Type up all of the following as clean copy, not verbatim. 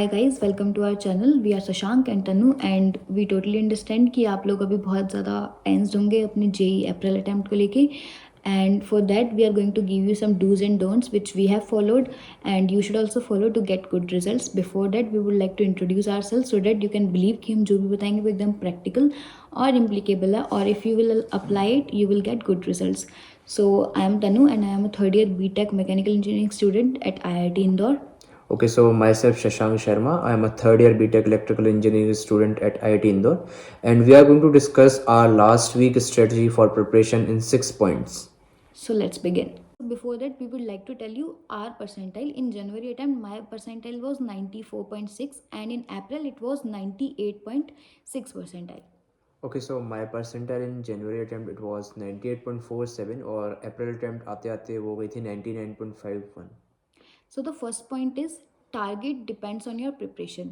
Hi guys, welcome to our channel. We are Shashank and Tanu and we totally understand कि आप लोग अभी बहुत ज़्यादा टेंस्ड होंगे अपने जेई अप्रैल अटैम्प्ट को लेके। And for that we are going to give you some dos and don'ts which we have followed and you should also follow to get good results. Before that we would like to introduce ourself so that you can believe कि हम जो भी बताएंगे वो एकदम practical और इम्प्लीकेबल है, और if you will apply it you will get good results. So I am Tanu and I am a third year BTech mechanical engineering student at IIT Indore. Okay, so myself Shashank Sharma. I am a third year BTech Electrical Engineering student at IIT Indore, and we are going to discuss our last week strategy for preparation in 6 points. So let's begin. Before that, we would like to tell you our percentile. In January attempt, my percentile was 94.6 and in April it was 98.6 percentile. Okay, so my percentile in January attempt it was 98.47 और April attempt आते आते वो गई थी 99.51. So the first point is target depends on your preparation.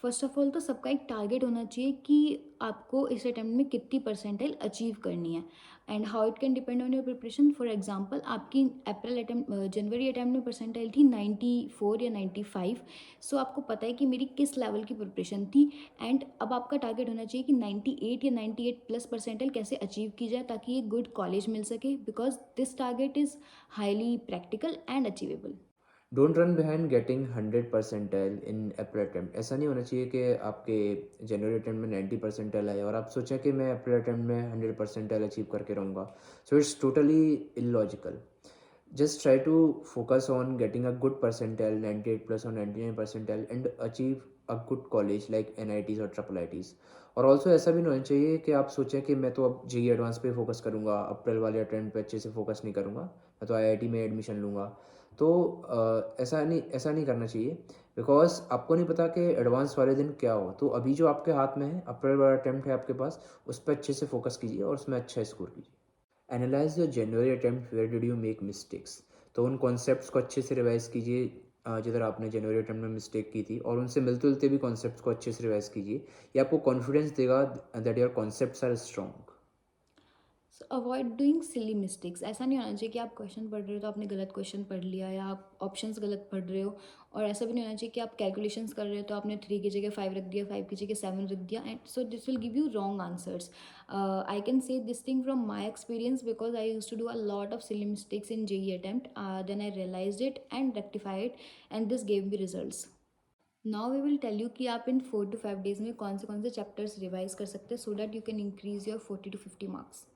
First of all तो सबका एक target होना चाहिए कि आपको इस अटैम्प्ट में कितनी परसेंटाइल अचीव करनी है and how it can depend on your preparation. For example आपकी अप्रैल अटैम्प्ट जनवरी अटैम्प्ट में परसेंटाइल थी 94 या 95. सो आपको पता है कि मेरी किस लेवल की प्रिपरेशन थी एंड अब आपका टारगेट होना चाहिए कि 98 या 98 प्लस परसेंटाइल कैसे अचीव की जाए ताकि एक गुड कॉलेज मिल सके, because this target is highly practical and achievable. Don't run behind getting 100 percentile in April attempt. ऐसा नहीं होना चाहिए कि आपके जनवरी अटैम्प्ट में 90 परसेंटाइल आए और आप सोचें कि मैं अप्रैल अटैम्प्ट में 100 परसेंटाइल अचीव करके रहूँगा. So it's totally illogical. Just try to focus on getting a good percentile, 98 plus or 99 percentile, and achieve a good college like NITs और ट्रिपल IITs. और ऑल्सो ऐसा भी नहीं होना चाहिए कि आप सोचें कि मैं तो अब JEE एडवांस पे फोकस करूँगा, अप्रैल वाले अटेम्प्ट पे अच्छे से फोकस नहीं करूँगा, मैं तो IIT में एडमिशन लूँगा. तो ऐसा नहीं करना चाहिए, बिकॉज आपको नहीं पता कि एडवांस वाले दिन क्या हो. तो अभी जो आपके हाथ में है, अप्रैल वाला अटेम्प्ट है आपके पास, उस पर अच्छे से फोकस कीजिए और उसमें अच्छा स्कोर कीजिए. Analyse your January attempt, where did you make mistakes. तो उन कॉन्सेप्ट्स को अच्छे से रिवाइज कीजिए जिधर आपने जनवरी अटैम्प्ट में मिस्टेक की थी, और उनसे मिलते जुलते भी कॉन्सेप्ट्स को अच्छे से रिवाइज कीजिए. ये आपको कॉन्फिडेंस देगा that your concepts are strong. So avoid doing silly mistakes. ऐसा नहीं होना चाहिए कि आप क्वेश्चन पढ़ रहे हो तो आपने गलत क्वेश्चन पढ़ लिया या आप ऑप्शंस गलत पढ़ रहे हो, और ऐसा भी नहीं होना चाहिए कि आप कैलकुलेशंस कर रहे हो तो आपने 3 की जगह 5 रख दिया, 5 की जगह 7 रख दिया, and so this will give you wrong answers. I can say this thing from my experience because I use to do a lot of silly mistakes in JEE attempt. Then I realise it and rectify it and this gave me results. Now we will tell you कि आप इन 4 to 5 days में कौन से chapters revise कर सकते हैं सो that you can increase your 40 to 50 marks.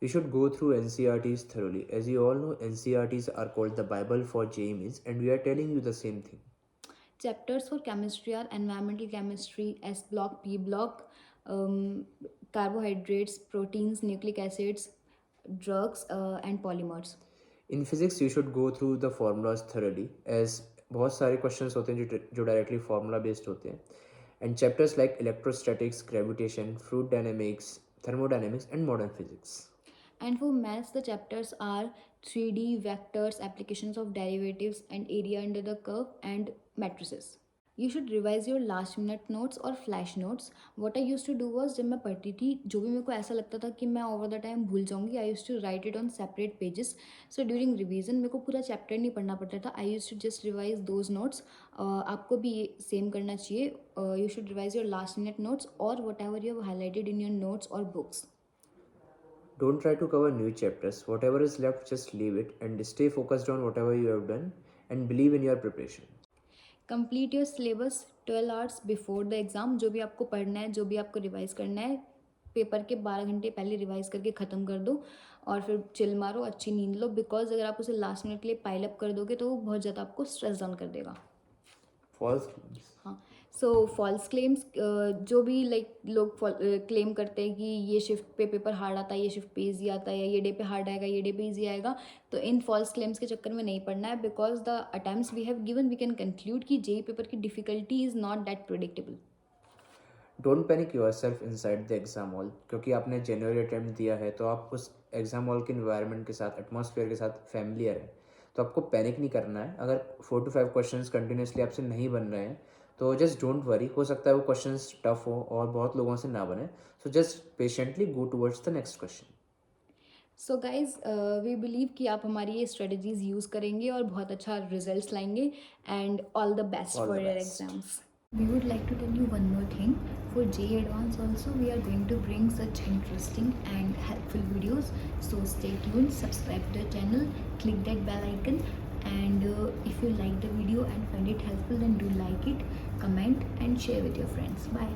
You should go through NCRTs thoroughly. As you all know, NCRTs are called the Bible for JEE Mains, and we are telling you the same thing. Chapters for chemistry are environmental chemistry, S block, P block, carbohydrates, proteins, nucleic acids, drugs, and polymers. In physics you should go through the formulas thoroughly, as बहुत सारे questions होते हैं जो directly formula based होते हैं. And chapters like electrostatics, gravitation, fluid dynamics, thermodynamics and modern physics. And for maths, the chapters are 3D, vectors, applications of derivatives, and area under the curve, and matrices. You should revise your last minute notes और flash notes. What I use to do was, जब मैं पढ़ती थी जो भी मेरे को ऐसा लगता था कि मैं ओवर द टाइम भूल जाऊंगी, I use to write it on separate pages. So during revision मेरे को पूरा चैप्टर नहीं पढ़ना पड़ता था. I use to just revise those notes. आपको भी सेम करना चाहिए. You should revise your last minute notes और whatever you have highlighted in your notes और books. Don't try to cover new chapters. Whatever is left, just leave it and stay focused on whatever you have done and believe in your preparation. Complete your syllabus 12 hours before the exam. जो भी आपको पढ़ना है, जो भी आपको revise करना है, पेपर के 12 घंटे पहले रिवाइज करके ख़त्म कर दो और फिर चिल मारो, अच्छी नींद लो, बिकॉज अगर आप उसे लास्ट मिनट के लिए पाइल अप कर दोगे तो वो बहुत ज़्यादा आपको स्ट्रेस डाउन कर देगा. False claims. हाँ. सो फॉल्स क्लेम्स, जो भी लाइक लोग क्लेम करते हैं कि ये शिफ्ट पे पेपर हार्ड आता है, ये शिफ्ट पे ईजी आता है, या ये डे पे हार्ड आएगा, ये डे पे ईजी आएगा, तो इन फॉल्स क्लेम्स के चक्कर में नहीं पड़ना है. Because the attempts we have given we can conclude कि JEE पेपर की difficulty is not that predictable. Don't panic yourself inside the exam hall. क्योंकि आपने जनवरी अटैम्प्ट दिया है तो आप उस एग्जाम हॉल के इन्वायरमेंट के साथ, एटमॉस्फेयर के साथ फैमिलियर है. तो आपको पैनिक नहीं करना है. अगर 4 to 5 क्वेश्चंस कंटिन्यूसली आपसे नहीं बन रहे हैं तो जस्ट डोंट वरी. हो सकता है वो क्वेश्चंस टफ हो और बहुत लोगों से ना बने. So just patiently go towards the next question. So guys we believe कि आप हमारी ये स्ट्रेटजीज यूज़ करेंगे और बहुत अच्छा रिजल्ट्स लाएंगे. And all the best all for the your best. Exams. We would like to tell you one more thing. For JEE Advance also, we are going to bring such interesting and helpful videos. So stay tuned, subscribe to the channel, click that bell icon, and if you like the video and find it helpful, then do like it, comment and share with your friends. Bye.